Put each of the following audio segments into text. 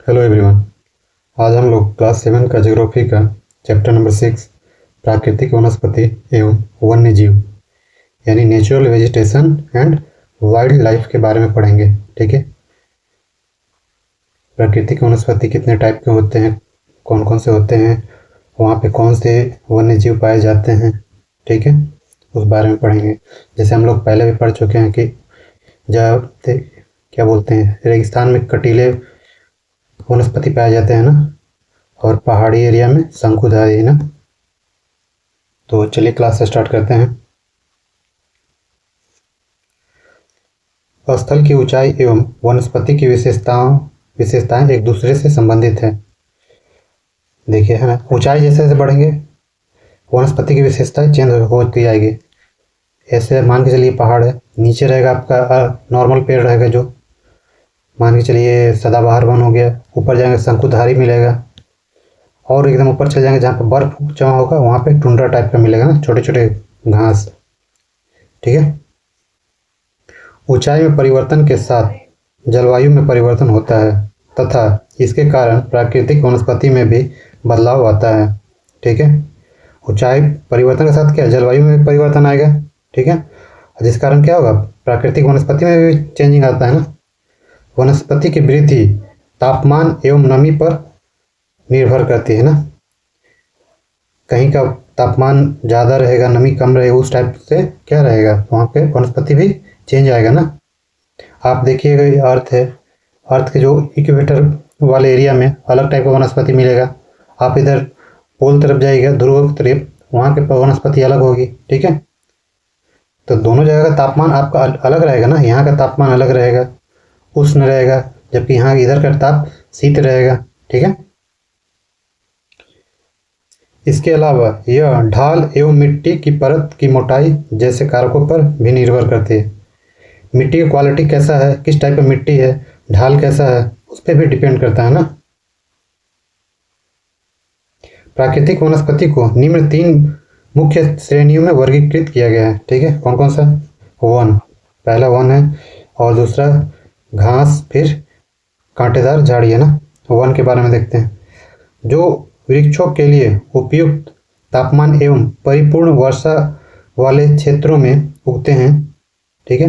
Hello everyone. आज हम लोग क्लास 7 का ज्योग्राफी का चैप्टर नंबर 6 प्राकृतिक वनस्पति एवं वन्य जीव यानी natural vegetation and wild life के बारे में पढ़ेंगे। ठीक है, प्राकृतिक वनस्पति कितने टाइप के होते हैं, कौन कौन से होते हैं, वहाँ पे कौन से वन्य जीव पाए जाते हैं, ठीक है, उस बारे में पढ़ेंगे। जैसे हम लोग पहले भी पढ़ चुके हैं कि जब क्या बोलते हैं, रेगिस्तान में कटीले वनस्पति पाए जाते हैं ना, और पहाड़ी एरिया में शंकुधारी ना। तो चलिए क्लास स्टार्ट करते हैं। स्थल की ऊंचाई एवं वनस्पति की विशेषताएं एक दूसरे से संबंधित है। देखिए है ना, ऊंचाई जैसे जैसे बढ़ेंगे वनस्पति की विशेषताएं चेंज होती जाएगी। ऐसे मान के चलिए पहाड़ है, नीचे रहेगा आपका नॉर्मल पेड़ रहेगा, जो मान के चलिए सदाबहार वन हो गया। ऊपर जाएंगे शंकुधारी मिलेगा, और एकदम ऊपर चले जाएंगे जहाँ पर बर्फ जमा होगा वहाँ पे टुंड्रा टाइप का मिलेगा ना, छोटे छोटे घास। ठीक है, ऊंचाई में परिवर्तन के साथ जलवायु में परिवर्तन होता है तथा इसके कारण प्राकृतिक वनस्पति में भी बदलाव आता है। ठीक है, ऊंचाई परिवर्तन के साथ क्या जलवायु में भी परिवर्तन आएगा। ठीक है, जिस कारण क्या होगा, प्राकृतिक वनस्पति में भी चेंजिंग आता है ना। वनस्पति की वृद्धि तापमान एवं नमी पर निर्भर करती है ना। कहीं का तापमान ज़्यादा रहेगा, नमी कम रहेगा, उस टाइप से क्या रहेगा, वहाँ पे वनस्पति भी चेंज आएगा ना। आप देखिएगा ये अर्थ है, अर्थ के जो इक्वेटर वाले एरिया में अलग टाइप का वनस्पति मिलेगा। आप इधर पोल तरफ जाइएगा, ध्रुव तरफ, वहाँ के वनस्पति अलग होगी। ठीक है, तो दोनों जगह का तापमान आपका अलग रहेगा ना। यहाँ का तापमान अलग रहेगा, उष्ण रहेगा, जबकि यहाँ इधर का ताप शीत रहेगा। ठीक है, इसके अलावा यह ढाल एवं मिट्टी की परत की मोटाई जैसे कारकों पर भी निर्भर करती है। मिट्टी की क्वालिटी कैसा है, किस टाइप का मिट्टी है, ढाल कैसा है, उस पर भी डिपेंड करता है ना। प्राकृतिक वनस्पति को निम्न 3 मुख्य श्रेणियों में वर्गीकृत किया गया है। ठीक है, कौन कौन सा, वन, पहला वन है, और दूसरा घास, फिर कांटेदार झाड़ी है ना। वन के बारे में देखते हैं। जो वृक्षों के लिए उपयुक्त तापमान एवं परिपूर्ण वर्षा वाले क्षेत्रों में उगते हैं। ठीक है,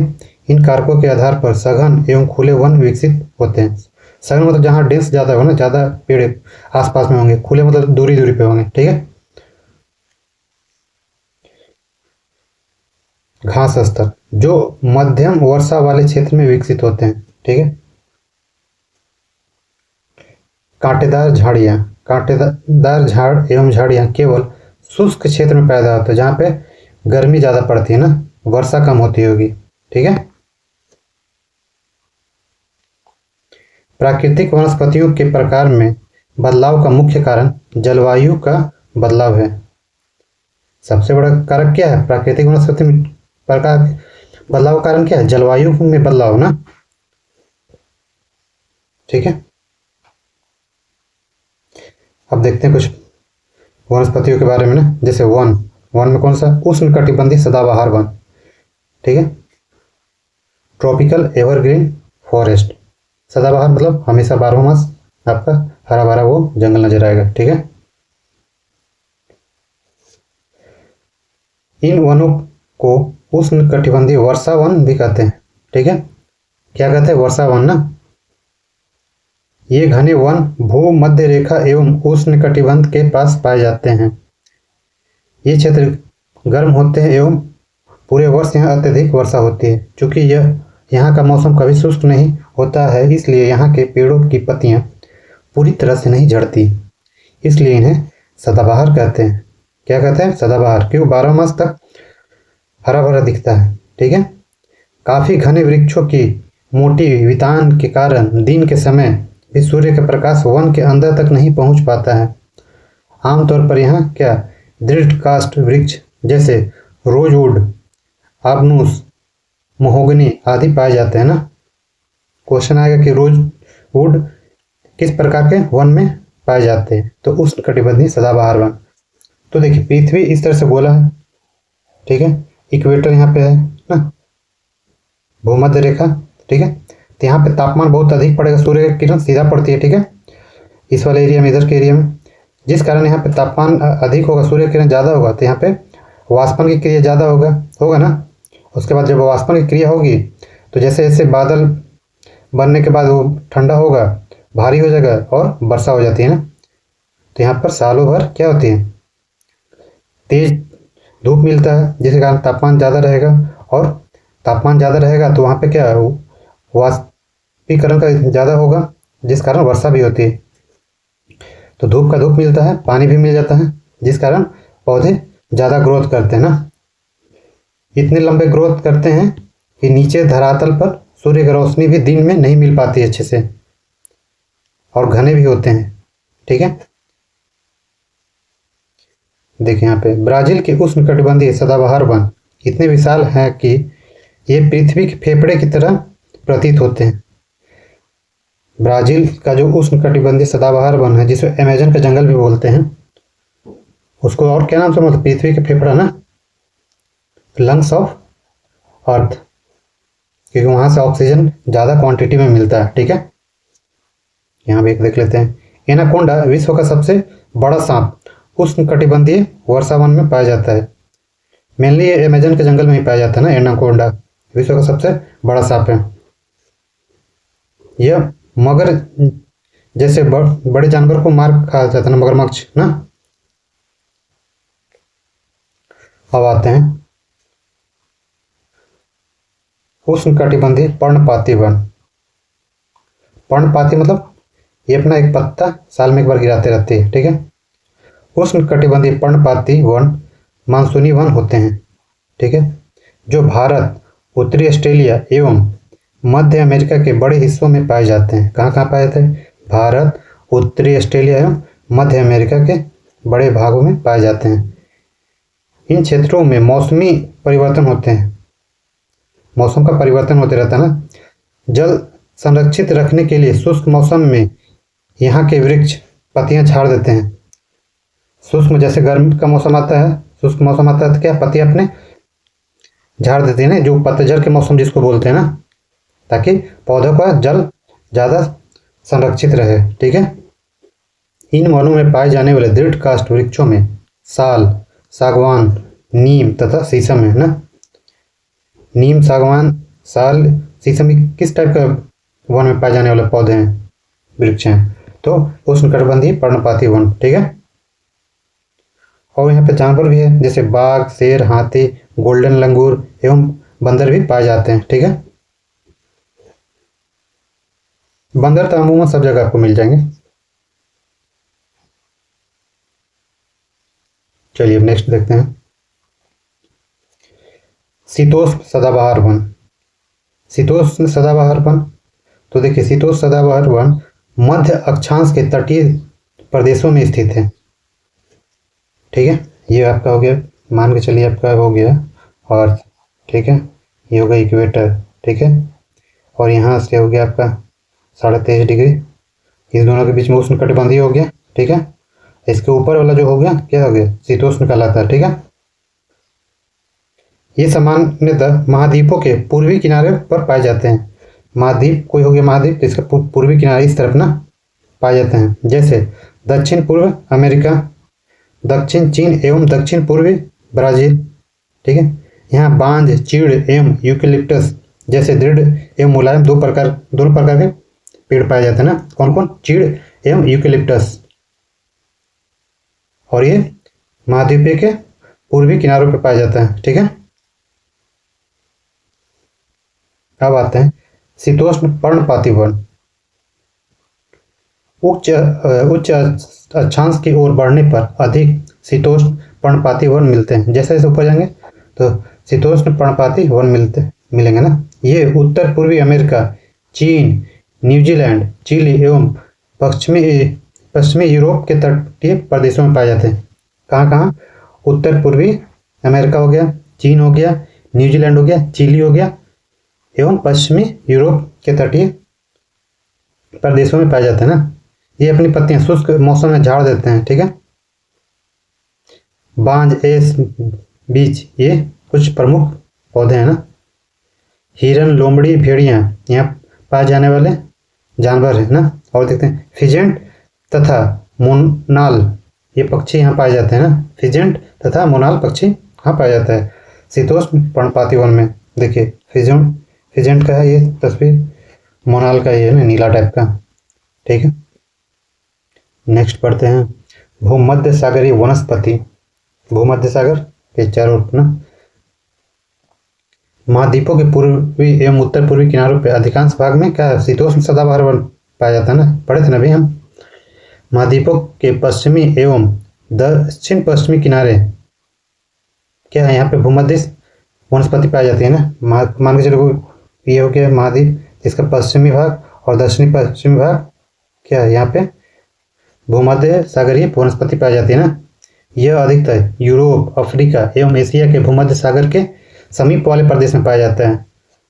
इन कारकों के आधार पर सघन एवं खुले वन विकसित होते हैं। सघन मतलब जहाँ डेंस ज़्यादा हो ना, ज़्यादा पेड़ आसपास में होंगे। खुले मतलब दूरी दूरी पे होंगे। ठीक है, घास स्तर जो मध्यम वर्षा वाले क्षेत्र में विकसित होते हैं। ठीक है, कांटेदार झाड़ियाँ, कांटेदार झाड़ एवं झाड़ियाँ केवल शुष्क क्षेत्र में पैदा होते हैं, जहाँ पे गर्मी ज़्यादा पड़ती है ना, वर्षा कम होती होगी। ठीक है, प्राकृतिक वनस्पतियों के प्रकार में बदलाव का मुख्य कारण जलवायु का बदलाव है। सबसे बड़ा कारक क्या है, प्राकृतिक वनस्पति में प्रकार बदलाव का कारण क्या है, जलवायु में बदलाव ना। ठीक है, अब देखते हैं कुछ वनस्पतियों के बारे में ना। जैसे वन, वन में कौन सा, उष्ण कटिबंधीय सदाबहार वन। ठीक है, ट्रॉपिकल एवरग्रीन फॉरेस्ट, सदाबहार मतलब हमेशा 12 मास आपका हरा भरा वो जंगल नजर आएगा। ठीक है, इन वनों को उष्ण कटिबंधीय वर्षा वन भी कहते हैं। ठीक है, क्या कहते हैं, वर्षा वन ना। ये घने वन भूमध्य रेखा एवं उष्ण कटिबंध के पास पाए जाते हैं। ये क्षेत्र गर्म होते हैं एवं पूरे वर्ष यहाँ अत्यधिक वर्षा होती है। चूँकि यहाँ का मौसम कभी शुष्क नहीं होता है, इसलिए यहाँ के पेड़ों की पत्तियाँ पूरी तरह से नहीं झड़ती, इसलिए इन्हें सदाबहार कहते हैं। क्या कहते हैं, सदाबहार, क्यों 12 मास तक हरा भरा दिखता है। ठीक है, काफ़ी घने वृक्षों की मोटी वितान के कारण दिन के समय भी सूर्य का प्रकाश वन के अंदर तक नहीं पहुंच पाता है। आमतौर पर यहाँ क्या दृढ़ काष्ठ वृक्ष जैसे रोजवुड, आबनूस, महोगनी आदि पाए जाते हैं ना। क्वेश्चन आएगा कि रोजवुड किस प्रकार के वन में पाए जाते हैं, तो उष्ण कटिबंधीय सदाबहार वन। तो देखिए पृथ्वी इस तरह से गोला है। ठीक है, इक्वेटर यहाँ पे है ना, भूमध्य रेखा। ठीक है, तो यहाँ पे तापमान बहुत अधिक पड़ेगा, सूर्य की किरण सीधा पड़ती है। ठीक है, इस वाले एरिया में, इधर के एरिया में, जिस कारण यहाँ पे तापमान अधिक होगा, सूर्य किरण ज़्यादा होगा, तो यहाँ पे वाष्पन की क्रिया ज़्यादा होगा ना। उसके बाद जब वाष्पन की क्रिया होगी तो जैसे जैसे बादल बनने के बाद वो ठंडा होगा, भारी हो जाएगा और वर्षा हो जाती है ना। तो यहाँ पर सालों भर क्या होती है, तेज धूप मिलता है, जिसके कारण तापमान ज़्यादा रहेगा, और तापमान ज़्यादा रहेगा तो वहाँ पे क्या वाष्पीकरण का ज़्यादा होगा, जिस कारण वर्षा भी होती है। तो धूप का धूप मिलता है, पानी भी मिल जाता है, जिस कारण पौधे ज़्यादा ग्रोथ करते हैं ना। इतने लंबे ग्रोथ करते हैं कि नीचे धरातल पर सूर्य की रोशनी भी दिन में नहीं मिल पाती अच्छे से, और घने भी होते हैं। ठीक है, देखिए यहाँ पे ब्राज़ील के उष्णकटिबंधीय सदाबहार वन इतने विशाल हैं कि ये पृथ्वी के फेफड़े की तरह प्रतीत होते हैं। ब्राज़ील का जो उष्णकटिबंधीय सदाबहार वन है, जिसे अमेजन का जंगल भी बोलते हैं, उसको और क्या नाम से, मतलब पृथ्वी के फेफड़ा ना, लंग्स ऑफ अर्थ, क्योंकि वहाँ से ऑक्सीजन ज़्यादा क्वांटिटी में मिलता है। ठीक है, यहाँ भी एक देख लेते हैं। एनाकोंडा विश्व का सबसे बड़ा सांप उष्णकटिबंधीय वर्षावन में पाया जाता है। मेनली ये अमेजन के जंगल में ही पाया जाता है ना। एनाकोंडा विश्व का सबसे बड़ा सांप है। यह मगर जैसे बड़े जानवर को मार खा जाता है ना, मगरमच्छ ना। अब आते हैं उष्णकटिबंधीय पर्णपाती वन। पर्णपाती मतलब ये अपना एक पत्ता साल में एक बार गिराते रहते हैं। ठीक है, उष्णकटिबंधीय पर्णपाती वन मानसूनी वन होते हैं। ठीक है, जो भारत, उत्तरी ऑस्ट्रेलिया एवं मध्य अमेरिका के बड़े हिस्सों में पाए जाते हैं। कहाँ कहाँ पाए जाते हैं? भारत, उत्तरी ऑस्ट्रेलिया एवं मध्य अमेरिका के बड़े भागों में पाए जाते हैं। इन क्षेत्रों में मौसमी परिवर्तन होते हैं, मौसम का परिवर्तन होते रहता है ना। जल संरक्षित रखने के लिए शुष्क मौसम में यहाँ के वृक्ष पत्तियाँ झाड़ देते हैं। शुष्क जैसे गर्मी का मौसम आता है, शुष्क मौसम आता है तो क्या पत्तियाँ अपने झाड़ देते हैं ना, जो पतझड़ के मौसम जिसको बोलते हैं ना, ताकि पौधों का जल ज़्यादा संरक्षित रहे। ठीक है, इन वनों में पाए जाने वाले दृढ़ काष्ठ वृक्षों में साल, सागवान, नीम तथा शीशम है ना। नीम, सागवान, साल, शीशम किस टाइप का वन में पाए जाने वाले पौधे हैं, वृक्ष हैं? तो उष्णकटिबंधीय पर्णपाती वन। ठीक है, और यहाँ पे जानवर भी है, जैसे बाघ, शेर, हाथी, गोल्डन लंगूर एवं बंदर भी पाए जाते हैं। ठीक है, बंदर तो अमूमन सब जगह आपको मिल जाएंगे। चलिए अब नेक्स्ट देखते हैं शीतोष्ण सदाबहार वन। शीतोष्ण सदाबहार वन, तो देखिए शीतोष्ण सदाबहार वन मध्य अक्षांश के तटीय प्रदेशों में स्थित है। ठीक है, ये आपका हो गया, मान के चलिए आपका हो गया अर्थ। ठीक है, ये हो गया इक्वेटर। ठीक है, और यहाँ से हो गया आपका 23.5 डिग्री, इन दोनों के बीच में उष्णकटिबंधीय हो गया। ठीक है, इसके ऊपर वाला जो हो गया क्या हो गया, शीतोष्ण कहलाता है। ठीक है, ये सामान्यतः महाद्वीपों के पूर्वी किनारे पर पाए जाते हैं। महाद्वीप कोई हो गया महाद्वीप, तो इसका पूर्वी किनारे इस तरफ ना पाए जाते हैं, जैसे दक्षिण पूर्व अमेरिका, दक्षिण चीन एवं दक्षिण पूर्वी ब्राज़ील। ठीक है, यहाँ बांज, चीड़ एवं यूकेलिप्टस जैसे दृढ़ एवं मुलायम दोनों प्रकार के पेड़ पाए जाते हैं ना। कौन कौन? चीड़ एवं यूकेलिप्टस। और ये महाद्वीपीय के पूर्वी किनारों पर पाया जाता है। ठीक है, अब आते हैं शीतोष्ण पर्णपाती वन। उच्च अक्षांश की ओर बढ़ने पर अधिक शीतोष्ण पर्णपाती वन मिलते हैं। जैसे जैसे ऊपर जाएंगे तो शीतोष्ण पर्णपाती वन मिलेंगे ना। ये उत्तर पूर्वी अमेरिका, चीन, न्यूजीलैंड, चिली एवं पश्चिमी यूरोप के तटीय प्रदेशों में पाए जाते हैं। कहाँ कहाँ? उत्तर पूर्वी अमेरिका हो गया, चीन हो गया, न्यूजीलैंड हो गया, चिली हो गया एवं पश्चिमी यूरोप के तटीय प्रदेशों में पाए जाते हैं ना। ये अपनी पत्तियां शुष्क मौसम में झाड़ देते हैं। ठीक है, बांज, एस, बीच ये कुछ प्रमुख पौधे हैं ना। हिरन, लोमड़ी, भेड़िया यहाँ पाए जाने वाले जानवर है ना। और देखते हैं फिजेंट तथा मोनाल ये पक्षी यहाँ पाए जाते हैं ना। फिजेंट तथा मोनाल पक्षी यहाँ पाया जाता है शीतोष्ण पर्णपाती वन में। देखिए फिजेंट का है ये तस्वीर, मोनाल का ये है ना नीला टाइप का। ठीक है, नेक्स्ट पढ़ते हैं भूमध्य सागरीय वनस्पति। भूमध्य सागर के चारों ओर ना महाद्वीपों के पूर्वी एवं उत्तर पूर्वी किनारों पे अधिकांश भाग में क्या शीतोष्ण सदाबहार वन पाया जाता है ना। पढ़े थे ना अभी हम। महाद्वीपों के पश्चिमी एवं दक्षिण पश्चिमी किनारे क्या है, यहाँ पे भूमध्य वनस्पति पाई जाती है ना। मान के चलो ये हो गया महाद्वीप, इसका पश्चिमी भाग और दक्षिणी पश्चिमी भाग क्या है, यहाँ पे भूमध्य सागरीय वनस्पति पाई जाती है ना। यह अधिकतर यूरोप, अफ्रीका एवं एशिया के भूमध्य सागर के समीप वाले प्रदेश में पाया जाता है।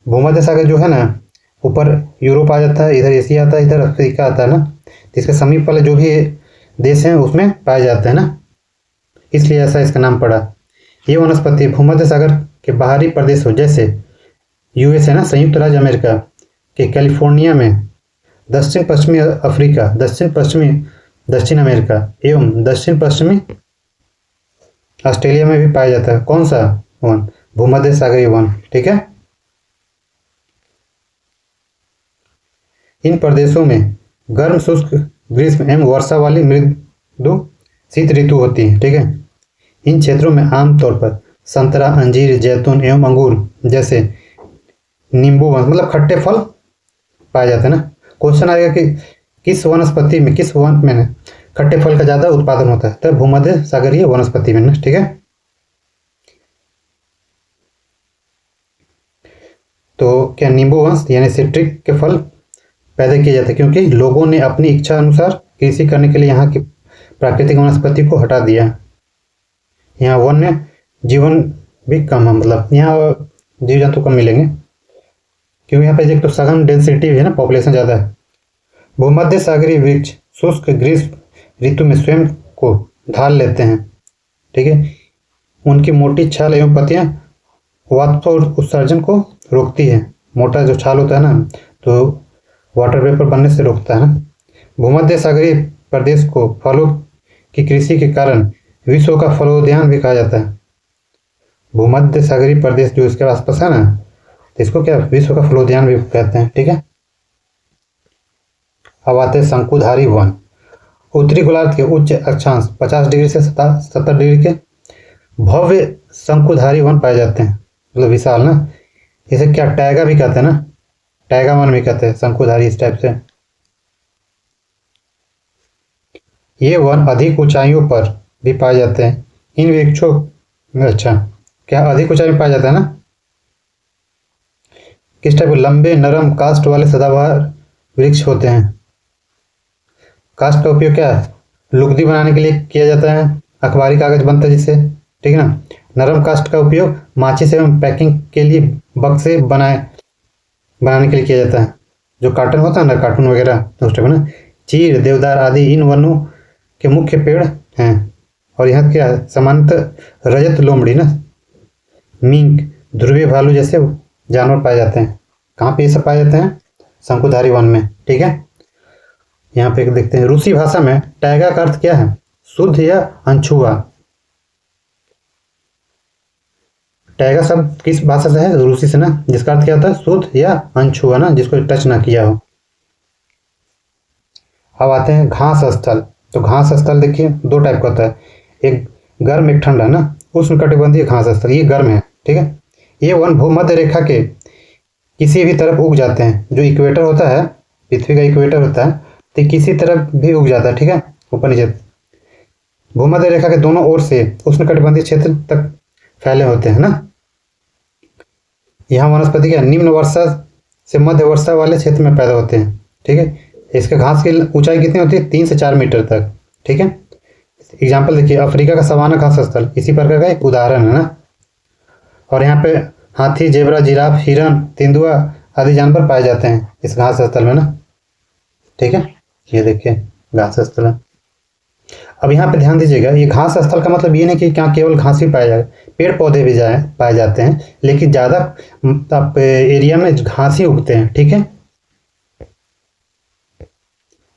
भूमध्य सागर जो है ना, ऊपर यूरोप आ जाता है, इधर एशिया आता है, इधर अफ्रीका आता है ना। तो इसके समीप वाले जो भी देश हैं उसमें पाया जाता है ना, इसलिए ऐसा इसका नाम पड़ा। ये वनस्पति भूमध्य सागर के बाहरी प्रदेशों जैसे यूएस है ना, संयुक्त राज्य अमेरिका के कैलिफोर्निया में, दक्षिण पश्चिमी अफ्रीका, दक्षिण पश्चिमी दक्षिण अमेरिका एवं दक्षिण पश्चिमी ऑस्ट्रेलिया में भी पाया जाता है। कौन सा वन? भूमध्य सागरीय वन। ठीक है, इन प्रदेशों में गर्म शुष्क ग्रीष्म एवं वर्षा वाली मृदु शीत ऋतु होती है। ठीक है, इन क्षेत्रों में आमतौर पर संतरा, अंजीर, जैतून एवं अंगूर जैसे नींबू मतलब खट्टे फल पाए जाते हैं ना। क्वेश्चन आएगा कि किस वनस्पति में, किस वन में खट्टे फल का ज़्यादा उत्पादन होता है, तो भूमध्य सागरीय वनस्पति में ना। ठीक है, तो क्या नींबू वंश यानी सिट्रिक के फल पैदा किए जाते हैं क्योंकि लोगों ने अपनी इच्छा अनुसार कृषि करने के लिए यहाँ की प्राकृतिक वनस्पति को हटा दिया। यहाँ वन्य जीवन भी कम है, मतलब यहाँ जीव जंतु कम मिलेंगे क्योंकि यहाँ पे एक तो सघन डेंसिटी है ना, पॉपुलेशन ज़्यादा है। भूमध्य सागरीय वृक्ष शुष्क ग्रीष्म ऋतु में स्वयं को ढाल लेते हैं। ठीक है, उनकी मोटी छाल एवं पत्तियाँ वाष्प उत्सर्जन को रोकती है। मोटा जो छाल होता है ना, तो वाटर वेपर बनने से रोकता है ना। भूमध्य सागरीय प्रदेश को फलों की कृषि के कारण विश्व का फलोद्यान भी कहा जाता है। भूमध्य सागरीय प्रदेश जो इसके आसपास है ना, तो इसको क्या विश्व का फलोद्यान भी कहते हैं। ठीक है, अब आते हैं शंकुधारी वन। उत्तरी गोलार्ध के उच्च अक्षांश 50 डिग्री से 70 डिग्री के भव्य शंकुधारी वन पाए जाते हैं, मतलब विशाल ना। इसे क्या टैगा भी कहते हैं ना, टैगा वन भी कहते हैं शंकुधारी इस टाइप से। ये वन अधिक ऊंचाइयों पर भी पाए जाते हैं। इन वृक्षों में अच्छा क्या अधिक ऊंचाई में पाया जाता है ना। किस टाइप के लंबे नरम कास्ट वाले सदाबहार वृक्ष होते हैं। कास्ट का उपयोग क्या है, लुगदी बनाने के लिए किया जाता है, अखबारी कागज बनता है जिससे। ठीक है ना। नरम कास्ट का उपयोग माचिस एवं पैकिंग के लिए बक्से बनाने के लिए किया जाता है। जो कार्टन होता है ना, कार्टून वगैरह उस टाइप ना। चीड़, देवदार आदि इन वनों के मुख्य पेड़ हैं। और यहाँ क्या सामान्यतः रजत लोमड़ी ना, मिंक, ध्रुवीय भालू जैसे जानवर पाए जाते हैं। कहाँ पे ये सब पाए जाते हैं? शंकुधारी वन में। ठीक है, यहाँ पे देखते हैं रूसी भाषा में टैगा का अर्थ क्या है, शुद्ध या अनछुआ। टैगा शब्द किस भाषा से है? रूसी से ना, जिसका अर्थ क्या होता है शुद्ध या अनछुआ ना, जिसको टच ना किया हो। अब आते हैं घास स्थल। तो घास स्थल देखिए दो टाइप का होता है, एक गर्म एक ठंडा ना। उष्णकटिबंधीय घास स्थल ये गर्म है। ठीक है, ये वन भूमध्य रेखा के किसी भी तरफ उग जाते हैं। जो इक्वेटर होता है, पृथ्वी का इक्वेटर होता है, तो किसी तरफ भी उग जाता है। ठीक है, ऊपर नीचे भूमध्य रेखा के दोनों ओर से उष्णकटिबंधीय क्षेत्र तक फैले होते हैं ना। यहाँ वनस्पति क्या निम्न वर्षा से मध्य वर्षा वाले क्षेत्र में पैदा होते हैं। ठीक है, इसके घास की ऊंचाई कितनी होती है? 3 से 4 मीटर तक। ठीक है, एग्जाम्पल देखिए अफ्रीका का सवाना घास स्थल इसी प्रकार का एक उदाहरण है ना। और यहाँ पे हाथी, जेबरा, जिराफ, हिरन, तेंदुआ आदि जानवर पाए जाते हैं इस घास स्थल में ना। ठीक है, ये देखिए घास स्थल है। अब यहाँ पे ध्यान दीजिएगा, ये घास स्थल का मतलब ये नहीं कि क्या केवल घास ही पाया जाए, पेड़ पौधे भी पाए जाते हैं, लेकिन ज़्यादा एरिया में घास ही उगते हैं। ठीक है,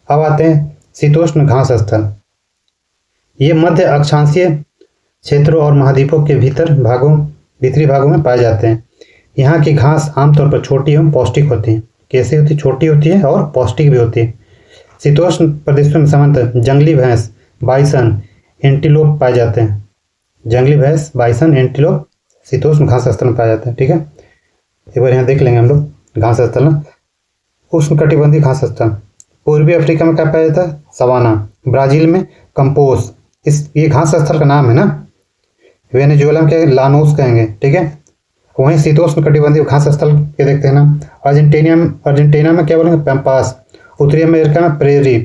अब आते हैं शीतोष्ण घास स्थल। ये मध्य अक्षांशीय क्षेत्रों और महाद्वीपों के भीतरी भागों में पाए जाते हैं। यहाँ की घास आमतौर पर छोटी एवं पौष्टिक होती है। कैसी होती? छोटी होती है और पौष्टिक भी होती है। शीतोष्ण प्रदेशों में सामान्यतः जंगली भैंस, बाइसन, एंटीलोप पाए जाते हैं। जंगली भैंस, बाइसन, एंटीलोप शीतोष्ण घास स्थल में पाए जाते हैं। ठीक है, एक बार यहाँ देख लेंगे हम लोग घास स्थल ना। उष्णकटिबंधीय घास स्थल पूर्वी अफ्रीका में क्या पाया जाता है? सवाना। ब्राजील में कंपोस, ये घास स्थल का नाम है ना। वेनेजुएला में क्या लानोस कहेंगे। ठीक है, वहीं शीतोष्ण कटिबंधीय घास स्थल के देखते हैं ना। अर्जेंटीना में क्या बोलेंगे? पैम्पास। उत्तरी अमेरिका में प्रेरी।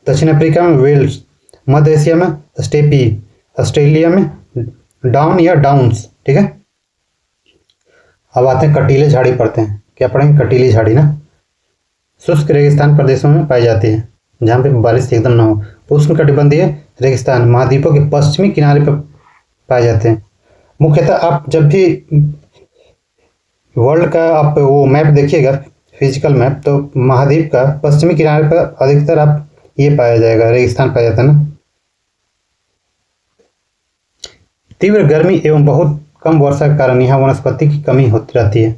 दक्षिण अफ्रीका में वेल्स। मध्य एशिया में स्टेपी। ऑस्ट्रेलिया में डाउन या डाउन्स। ठीक है, अब आते हैं कटीले झाड़ी पढ़ते हैं। क्या पढ़ेंगे? कटीली झाड़ी ना। शुष्क रेगिस्तान प्रदेशों में पाई जाती है, जहाँ पे बारिश एकदम ना हो। उष्णकटिबंधीय रेगिस्तान महाद्वीपों के पश्चिमी किनारे पर पाए जाते हैं। मुख्यतः आप जब भी वर्ल्ड का आप वो मैप देखिएगा, फिजिकल मैप, तो महाद्वीप का पश्चिमी किनारे पर अधिकतर आप ये पाया जाएगा, रेगिस्तान पाया जाता है ना। तीव्र गर्मी एवं बहुत कम वर्षा के कारण यहाँ वनस्पति की कमी होती रहती है।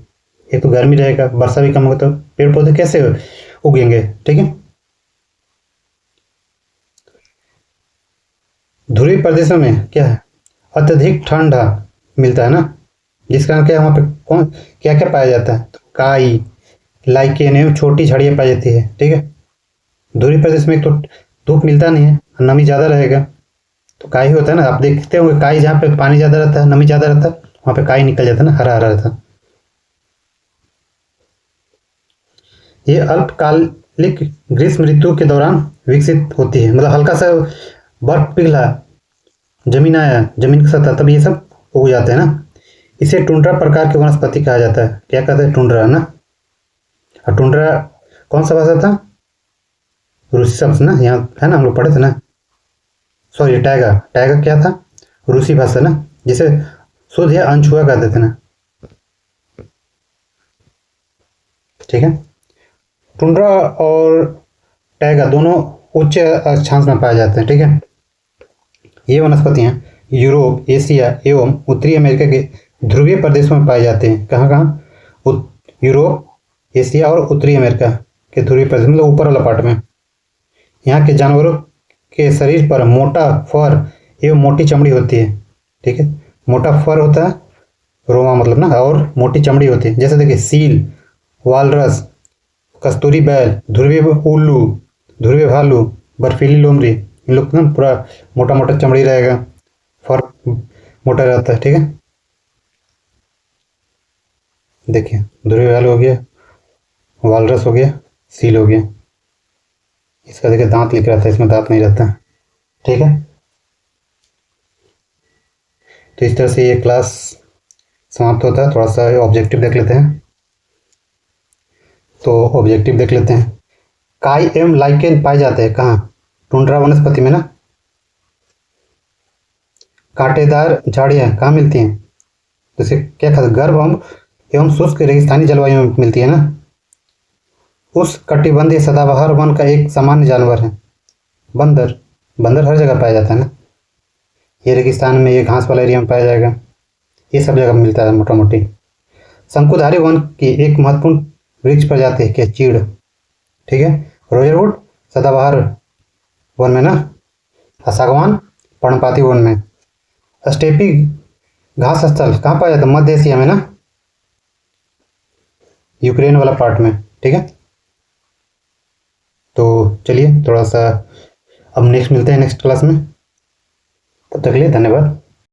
एक तो गर्मी रहेगा, वर्षा भी कम होगा, तो पेड़ पौधे कैसे उगेंगे। ठीक है, ध्रुवीय प्रदेशों में क्या है? अत्यधिक ठंडा मिलता है ना, जिस कारण क्या वहाँ पे क्या क्या पाया जाता है? तो काई, लाइकेन एवं छोटी झाड़ियाँ पाई जाती है। ठीक है, ध्रुवीय प्रदेश में एक तो धूप मिलता नहीं है, नमी ज़्यादा रहेगा, तो काई होता है ना। आप देखते होंगे काई जहाँ पे पानी ज़्यादा रहता है, नमी ज़्यादा रहता है, वहाँ पे काई निकल जाता है ना, हरा हरा रहता है। ये अल्पकालिक ग्रीष्म ऋतु के दौरान विकसित होती है, मतलब हल्का सा बर्फ पिघला, जमीन आया, जमीन की सतह, तब ये सब उग जाते हैं ना। इसे टुंड्रा प्रकार के वनस्पति कहा जाता है। क्या कहते हैं? टुंड्रा ना। और टुंड्रा कौन सा भाषा था? रूसी शब्द ना, यहाँ है ना, हम लोग पढ़े थे ना। Sorry, taiga. टैगा क्या था? रूसी भाषा ना, जिसे शुद्ध या अनछुआ कहते थे ना। ठीक है, टुंड्रा और टैगा दोनों उच्च अक्षांश में पाए जाते हैं। ठीक है, ये वनस्पतियाँ यूरोप, एशिया एवं उत्तरी अमेरिका के ध्रुवीय प्रदेशों में पाए जाते हैं। कहाँ कहाँ? यूरोप, एशिया और उत्तरी अमेरिका के ध्रुवीय प्रदेश, मतलब ऊपर वाला पार्ट में। यहाँ के जानवरों के शरीर पर मोटा फर एवं मोटी चमड़ी होती है। ठीक है, मोटा फर होता है, रोमा मतलब ना, और मोटी चमड़ी होती है। जैसे देखिए सील, वालरस, कस्तूरी बैल, ध्रुवीय उल्लू, ध्रुवीय भालू, बर्फीली लोमड़ी, इन लोग ना पूरा मोटा मोटा चमड़ी रहेगा, फर मोटा रहता है। ठीक है, देखिए ध्रुवीय भालू हो गया, वालरस हो गया, सील हो गया। इसका देखिए दांत लिख रहता है, इसमें दांत नहीं रहता है। ठीक है, तो इस तरह से ये क्लास समाप्त होता है। थोड़ा सा ऑब्जेक्टिव देख लेते हैं। तो ऑब्जेक्टिव देख लेते हैं। काई एवं लाइकेन पाए जाते हैं कहाँ? टुंड्रा वनस्पति में ना। कांटेदार झाड़ियाँ कहाँ मिलती हैं? जैसे क्या खाते? गर्म एवं शुष्क रेगिस्तानी जलवायु में मिलती है ना। उस कटिबंधीय सदाबहार वन का एक सामान्य जानवर है बंदर। बंदर हर जगह पाया जाता है ना। ये रेगिस्तान में, ये घास वाला एरिया में पाया जाएगा, ये सब जगह मिलता है मोटा मोटी। शंकुधारी वन की एक महत्वपूर्ण वृक्ष प्रजाति है क्या? चीड़। ठीक है, रोजरवुड सदाबहार वन में ना, सागवान पर्णपाती वन में। स्टेपी घास स्थल कहाँ पाया जाता है? मध्य एशिया में ना, यूक्रेन वाला पार्ट में। ठीक है, तो चलिए थोड़ा सा अब नेक्स्ट मिलते हैं नेक्स्ट क्लास में। तब तक के लिए धन्यवाद।